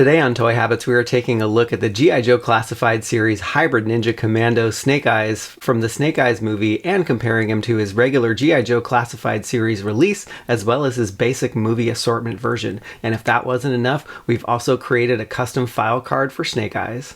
Today on Toy Habits, we are taking a look at the G.I. Joe Classified Series Hybrid Ninja Commando Snake Eyes from the Snake Eyes movie and comparing him to his regular G.I. Joe Classified Series release, as well as his basic movie assortment version. And if that wasn't enough, we've also created a custom file card for Snake Eyes.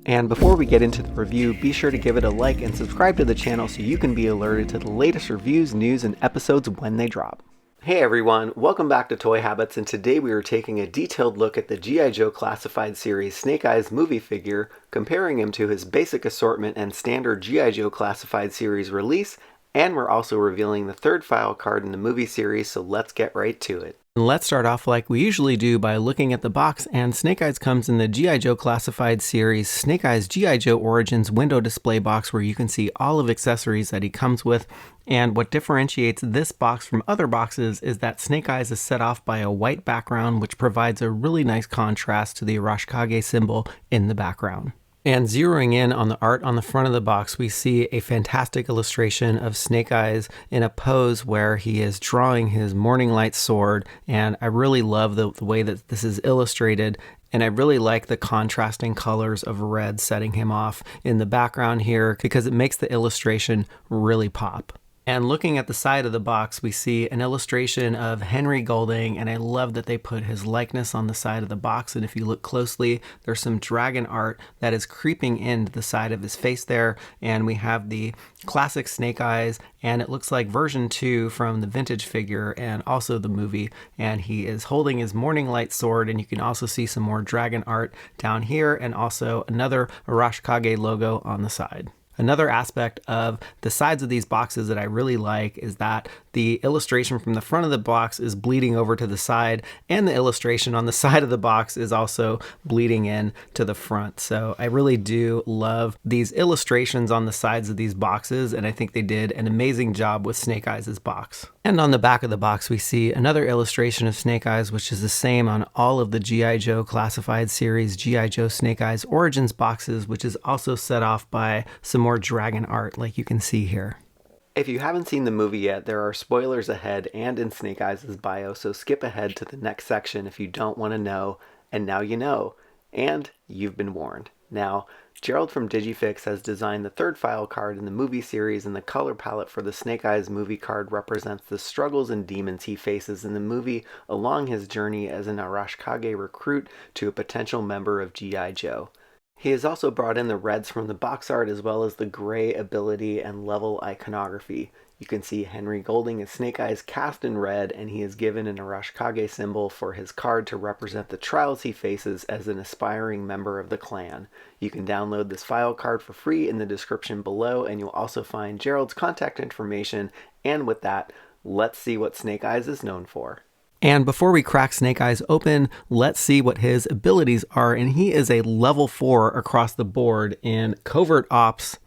And before we get into the review, be sure to give it a like and subscribe to the channel so you can be alerted to the latest reviews, news, and episodes when they drop. Hey everyone, welcome back to Toy Habits, and today we are taking a detailed look at the G.I. Joe Classified Series Snake Eyes movie figure, comparing him to his basic assortment and standard G.I. Joe Classified Series release, and we're also revealing the third file card in the movie series, so let's get right to it. Let's start off like we usually do by looking at the box, and Snake Eyes comes in the G.I. Joe Classified Series Snake Eyes G.I. Joe Origins window display box, where you can see all of accessories that he comes with. And what differentiates this box from other boxes is that Snake Eyes is set off by a white background, which provides a really nice contrast to the Arashikage symbol in the background. And zeroing in on the art on the front of the box, we see a fantastic illustration of Snake Eyes in a pose where he is drawing his Morning Light sword. And I really love the way that this is illustrated. And I really like the contrasting colors of red setting him off in the background here because it makes the illustration really pop. And looking at the side of the box, we see an illustration of Henry Golding, and I love that they put his likeness on the side of the box. And if you look closely, there's some dragon art that is creeping into the side of his face there. And we have the classic Snake Eyes, and it looks like version 2 from the vintage figure and also the movie. And he is holding his Morning Light sword, and you can also see some more dragon art down here and also another Arashikage logo on the side. Another aspect of the sides of these boxes that I really like is that the illustration from the front of the box is bleeding over to the side, and the illustration on the side of the box is also bleeding in to the front. So I really do love these illustrations on the sides of these boxes, and I think they did an amazing job with Snake Eyes' box. And on the back of the box, we see another illustration of Snake Eyes, which is the same on all of the G.I. Joe Classified Series G.I. Joe Snake Eyes Origins boxes, which is also set off by some more dragon art like you can see here. If you haven't seen the movie yet, there are spoilers ahead and in Snake Eyes' bio, so skip ahead to the next section if you don't want to know, and now you know, and you've been warned. Now, Gerald from Digiphics has designed the third file card in the movie series, and the color palette for the Snake Eyes movie card represents the struggles and demons he faces in the movie along his journey as an Arashikage recruit to a potential member of G.I. Joe. He has also brought in the reds from the box art as well as the gray ability and level iconography. You can see Henry Golding as Snake Eyes cast in red, and he is given an Arashikage symbol for his card to represent the trials he faces as an aspiring member of the clan. You can download this file card for free in the description below, and you'll also find Gerald's contact information. And with that, let's see what Snake Eyes is known for. And before we crack Snake Eyes open, let's see what his abilities are. And he is a level 4 across the board in Covert Ops,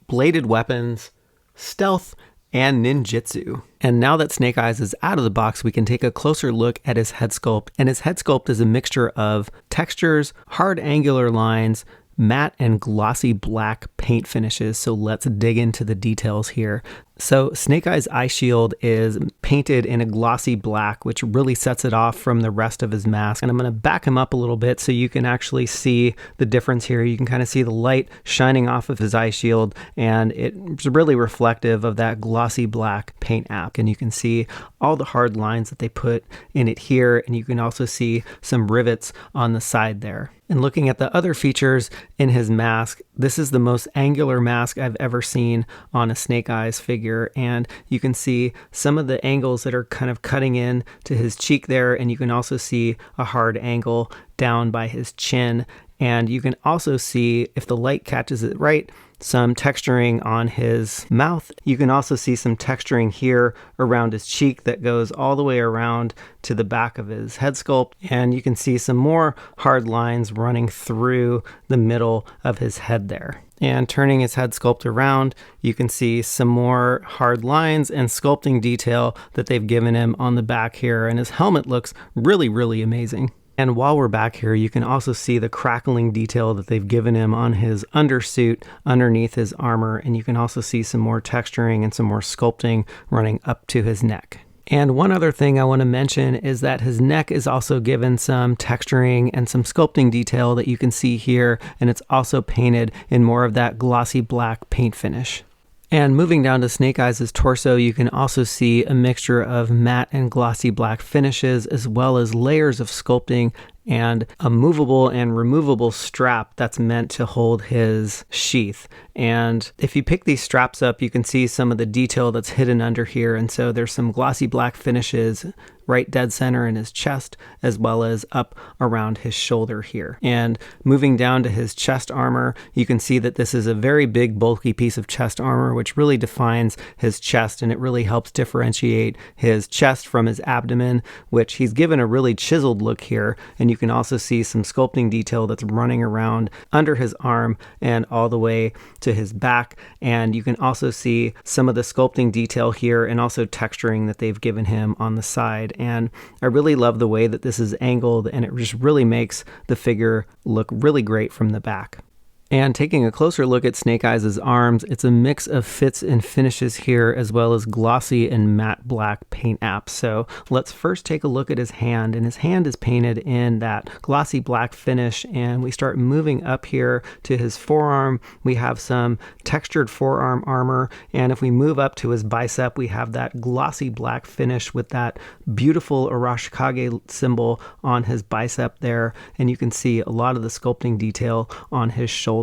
Bladed Weapons, Stealth, and Ninjutsu. And now that Snake Eyes is out of the box, we can take a closer look at his head sculpt. And his head sculpt is a mixture of textures, hard angular lines, matte and glossy black paint finishes. So let's dig into the details here. So Snake Eyes' eye shield is painted in a glossy black, which really sets it off from the rest of his mask. And I'm going to back him up a little bit so you can actually see the difference here. You can kind of see the light shining off of his eye shield, and it's really reflective of that glossy black paint app. And you can see all the hard lines that they put in it here, and you can also see some rivets on the side there. And looking at the other features in his mask, this is the most angular mask I've ever seen on a Snake Eyes figure. And you can see some of the angles that are kind of cutting in to his cheek there. And you can also see a hard angle down by his chin. And you can also see, if the light catches it right, some texturing on his mouth. You can also see some texturing here around his cheek that goes all the way around to the back of his head sculpt. And you can see some more hard lines running through the middle of his head there. And turning his head sculpt around, you can see some more hard lines and sculpting detail that they've given him on the back here. And his helmet looks really, really amazing. And while we're back here, you can also see the crackling detail that they've given him on his undersuit underneath his armor, and you can also see some more texturing and some more sculpting running up to his neck. And one other thing I want to mention is that his neck is also given some texturing and some sculpting detail that you can see here, and it's also painted in more of that glossy black paint finish. And moving down to Snake Eyes' torso, you can also see a mixture of matte and glossy black finishes, as well as layers of sculpting and a movable and removable strap that's meant to hold his sheath. And if you pick these straps up, you can see some of the detail that's hidden under here. And so there's some glossy black finishes right dead center in his chest, as well as up around his shoulder here. And moving down to his chest armor, you can see that this is a very big, bulky piece of chest armor, which really defines his chest, and it really helps differentiate his chest from his abdomen, which he's given a really chiseled look here. And you can also see some sculpting detail that's running around under his arm and all the way to his back. And you can also see some of the sculpting detail here and also texturing that they've given him on the side. And I really love the way that this is angled, and it just really makes the figure look really great from the back. And taking a closer look at Snake Eyes' arms, it's a mix of fits and finishes here, as well as glossy and matte black paint apps. So let's first take a look at his hand, and his hand is painted in that glossy black finish, and we start moving up here to his forearm. We have some textured forearm armor, and if we move up to his bicep, we have that glossy black finish with that beautiful Arashikage symbol on his bicep there, and you can see a lot of the sculpting detail on his shoulder.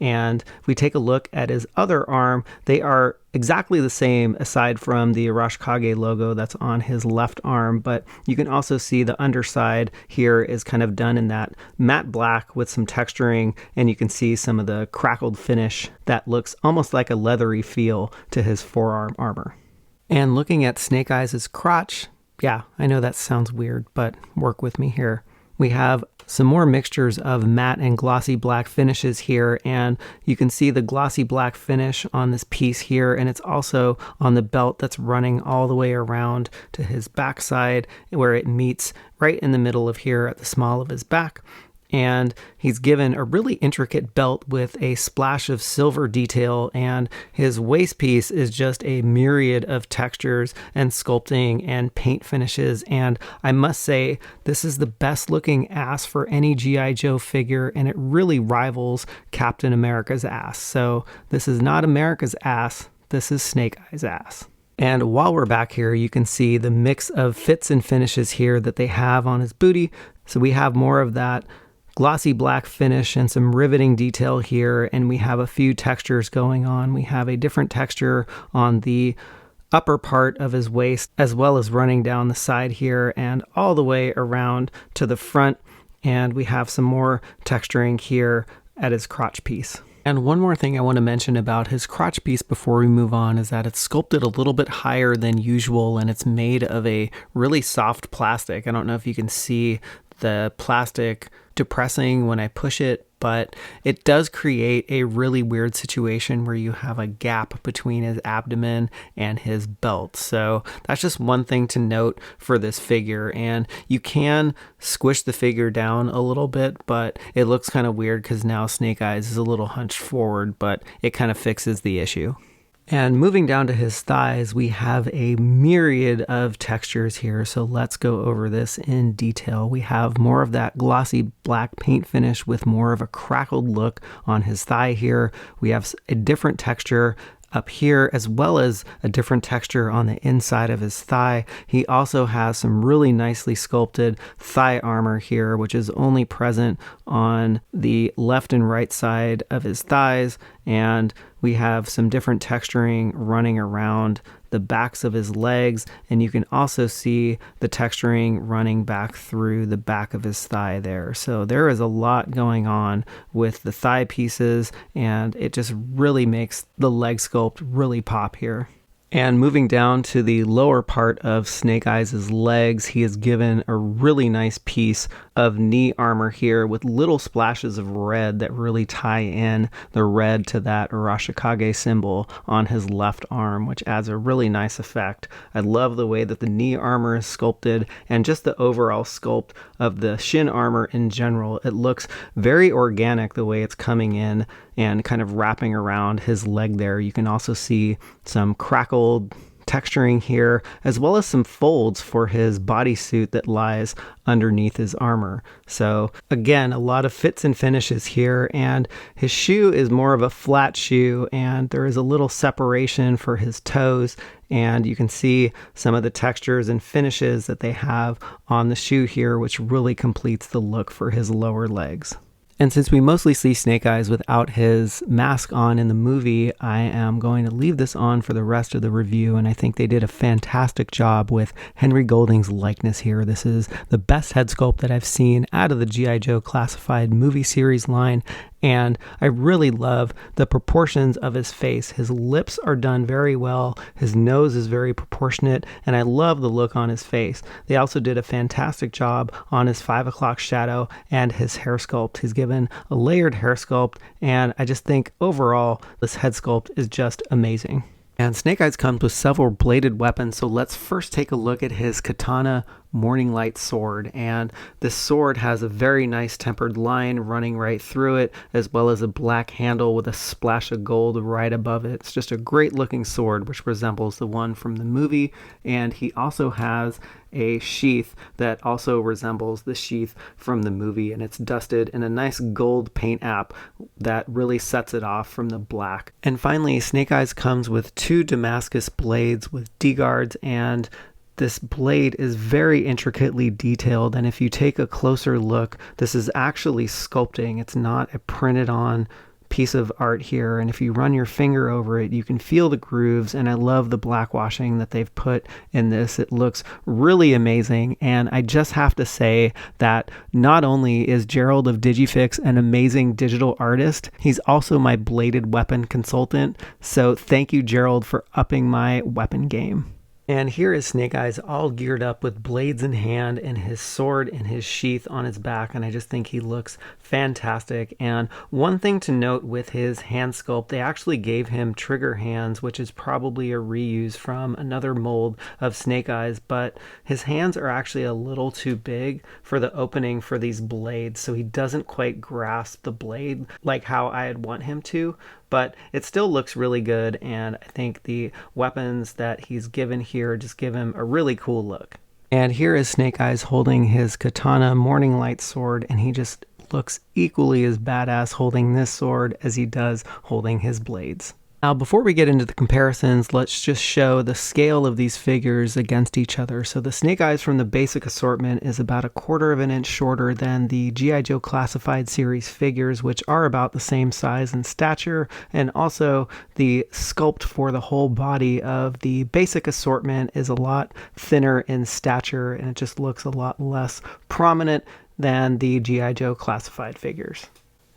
And if we take a look at his other arm, they are exactly the same aside from the Arashikage logo that's on his left arm, but you can also see the underside here is kind of done in that matte black with some texturing, and you can see some of the crackled finish that looks almost like a leathery feel to his forearm armor. And looking at Snake Eyes' crotch, yeah, I know that sounds weird, but work with me here. We have some more mixtures of matte and glossy black finishes here, and you can see the glossy black finish on this piece here, and it's also on the belt that's running all the way around to his backside, where it meets right in the middle of here at the small of his back. And he's given a really intricate belt with a splash of silver detail, and his waist piece is just a myriad of textures and sculpting and paint finishes. And I must say, this is the best looking ass for any G.I. Joe figure, and it really rivals Captain America's ass. So this is not America's ass, this is Snake Eyes' ass. And while we're back here, you can see the mix of fits and finishes here that they have on his booty. So we have more of that glossy black finish and some riveting detail here, and we have a few textures going on. We have a different texture on the upper part of his waist, as well as running down the side here and all the way around to the front, and we have some more texturing here at his crotch piece. And one more thing I want to mention about his crotch piece before we move on is that it's sculpted a little bit higher than usual, and it's made of a really soft plastic. I don't know if you can see the plastic depressing when I push it, but it does create a really weird situation where you have a gap between his abdomen and his belt. So that's just one thing to note for this figure. And you can squish the figure down a little bit, but it looks kind of weird because now Snake Eyes is a little hunched forward, but it kind of fixes the issue. And moving down to his thighs, we have a myriad of textures here, so let's go over this in detail. We have more of that glossy black paint finish with more of a crackled look on his thigh here. We have a different texture up here, as well as a different texture on the inside of his thigh. He also has some really nicely sculpted thigh armor here, which is only present on the left and right side of his thighs, and we have some different texturing running around the backs of his legs, and you can also see the texturing running back through the back of his thigh there. So there is a lot going on with the thigh pieces, and it just really makes the leg sculpt really pop here. And moving down to the lower part of Snake Eyes' legs, he is given a really nice piece of knee armor here with little splashes of red that really tie in the red to that Arashikage symbol on his left arm, which adds a really nice effect. I love the way that the knee armor is sculpted and just the overall sculpt of the shin armor in general. It looks very organic the way it's coming in and kind of wrapping around his leg there. You can also see some crackled texturing here, as well as some folds for his bodysuit that lies underneath his armor. So again, a lot of fits and finishes here, and his shoe is more of a flat shoe, and there is a little separation for his toes, and you can see some of the textures and finishes that they have on the shoe here, which really completes the look for his lower legs. And since we mostly see Snake Eyes without his mask on in the movie, I am going to leave this on for the rest of the review, and I think they did a fantastic job with Henry Golding's likeness here. This is the best head sculpt that I've seen out of the G.I. Joe Classified movie series line, and I really love the proportions of his face. His lips are done very well, his nose is very proportionate, and I love the look on his face. They also did a fantastic job on his 5 o'clock shadow and his hair sculpt. He's given a layered hair sculpt, and I just think overall this head sculpt is just amazing. And Snake Eyes comes with several bladed weapons, so let's first take a look at his katana Morning Light sword. And this sword has a very nice tempered line running right through it, as well as a black handle with a splash of gold right above it. It's just a great looking sword, which resembles the one from the movie. And he also has a sheath that also resembles the sheath from the movie, and it's dusted in a nice gold paint app that really sets it off from the black. And finally, Snake Eyes comes with 2 Damascus blades with D-guards, and this blade is very intricately detailed, and if you take a closer look, this is actually sculpting. It's not a printed on piece of art here, and if you run your finger over it, you can feel the grooves, and I love the blackwashing that they've put in this. It looks really amazing, and I just have to say that not only is Gerald of Digiphics an amazing digital artist, he's also my bladed weapon consultant, so thank you, Gerald, for upping my weapon game. And here is Snake Eyes all geared up with blades in hand and his sword in his sheath on his back, and I just think he looks fantastic. And one thing to note with his hand sculpt, they actually gave him trigger hands, which is probably a reuse from another mold of Snake Eyes, but his hands are actually a little too big for the opening for these blades, so he doesn't quite grasp the blade like how I'd want him to. But it still looks really good, and I think the weapons that he's given here just give him a really cool look. And here is Snake Eyes holding his katana Morning Light sword, and he just looks equally as badass holding this sword as he does holding his blades. Now, before we get into the comparisons, let's just show the scale of these figures against each other. So the Snake Eyes from the basic assortment is about 1/4 of an inch shorter than the G.I. Joe Classified series figures, which are about the same size and stature. And also the sculpt for the whole body of the basic assortment is a lot thinner in stature, and it just looks a lot less prominent than the G.I. Joe Classified figures.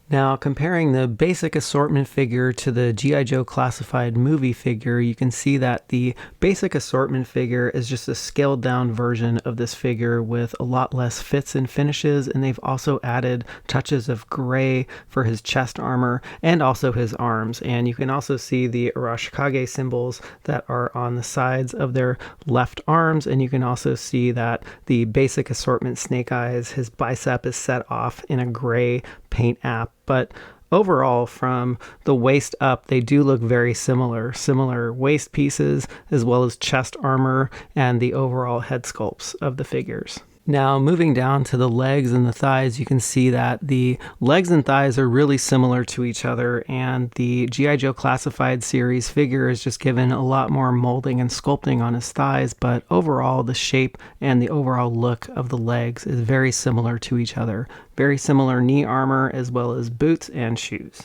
Now, comparing the basic assortment figure to the G.I. Joe Classified movie figure, you can see that the basic assortment figure is just a scaled down version of this figure with a lot less fits and finishes, and they've also added touches of gray for his chest armor and also his arms. And you can also see the Arashikage symbols that are on the sides of their left arms, and you can also see that the basic assortment Snake Eyes, his bicep is set off in a gray paint app. But overall, from the waist up, they do look very similar waist pieces, as well as chest armor and the overall head sculpts of the figures. Now, moving down to the legs and the thighs, you can see that the legs and thighs are really similar to each other, and the G.I. Joe Classified series figure is just given a lot more molding and sculpting on his thighs, but overall, the shape and the overall look of the legs is very similar to each other. Very similar knee armor, as well as boots and shoes.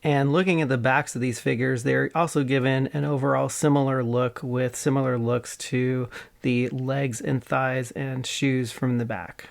And looking at the backs of these figures, they're also given an overall similar look with similar looks to the legs and thighs and shoes from the back.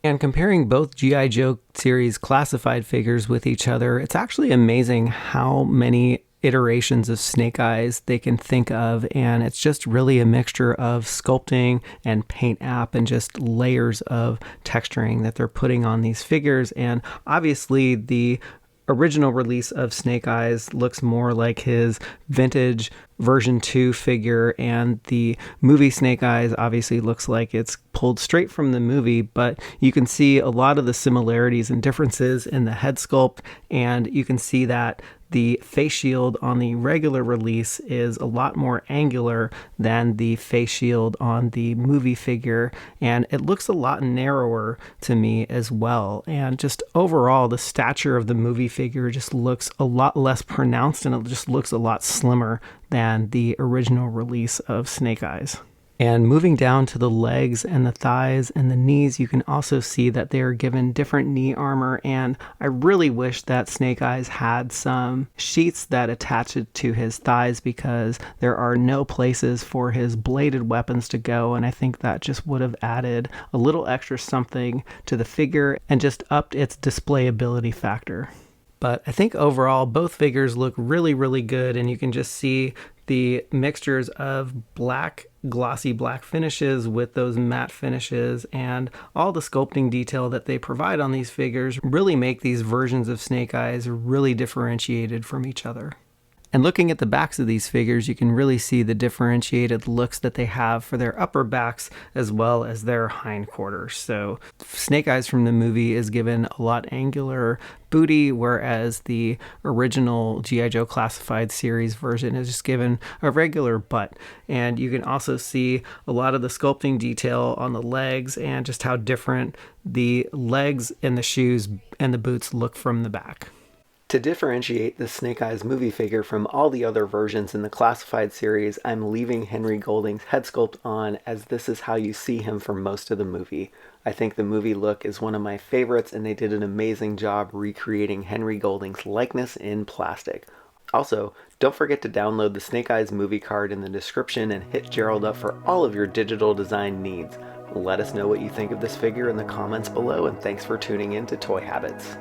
And comparing both G.I. Joe series classified figures with each other, it's actually amazing how many iterations of Snake Eyes they can think of, and it's just really a mixture of sculpting and paint app and just layers of texturing that they're putting on these figures. And obviously the original release of Snake Eyes looks more like his vintage version 2 figure, and the movie Snake Eyes obviously looks like it's pulled straight from the movie, but you can see a lot of the similarities and differences in the head sculpt, and you can see that the face shield on the regular release is a lot more angular than the face shield on the movie figure, and it looks a lot narrower to me as well. And just overall, the stature of the movie figure just looks a lot less pronounced, and it just looks a lot slimmer than the original release of Snake Eyes. And moving down to the legs and the thighs and the knees, you can also see that they are given different knee armor, and I really wish that Snake Eyes had some sheaths that attach it to his thighs, because there are no places for his bladed weapons to go, and I think that just would have added a little extra something to the figure and just upped its displayability factor. But I think overall both figures look really, really good, and you can just see the mixtures of black, glossy black finishes with those matte finishes, and all the sculpting detail that they provide on these figures really make these versions of Snake Eyes really differentiated from each other. And looking at the backs of these figures, you can really see the differentiated looks that they have for their upper backs as well as their hindquarters. So Snake Eyes from the movie is given a lot angular booty, whereas the original G.I. Joe Classified series version is just given a regular butt. And you can also see a lot of the sculpting detail on the legs and just how different the legs and the shoes and the boots look from the back. To differentiate the Snake Eyes movie figure from all the other versions in the Classified series, I'm leaving Henry Golding's head sculpt on, as this is how you see him for most of the movie. I think the movie look is one of my favorites, and they did an amazing job recreating Henry Golding's likeness in plastic. Also, don't forget to download the Snake Eyes movie card in the description and hit Gerald up for all of your digital design needs. Let us know what you think of this figure in the comments below, and thanks for tuning in to Toy Habits.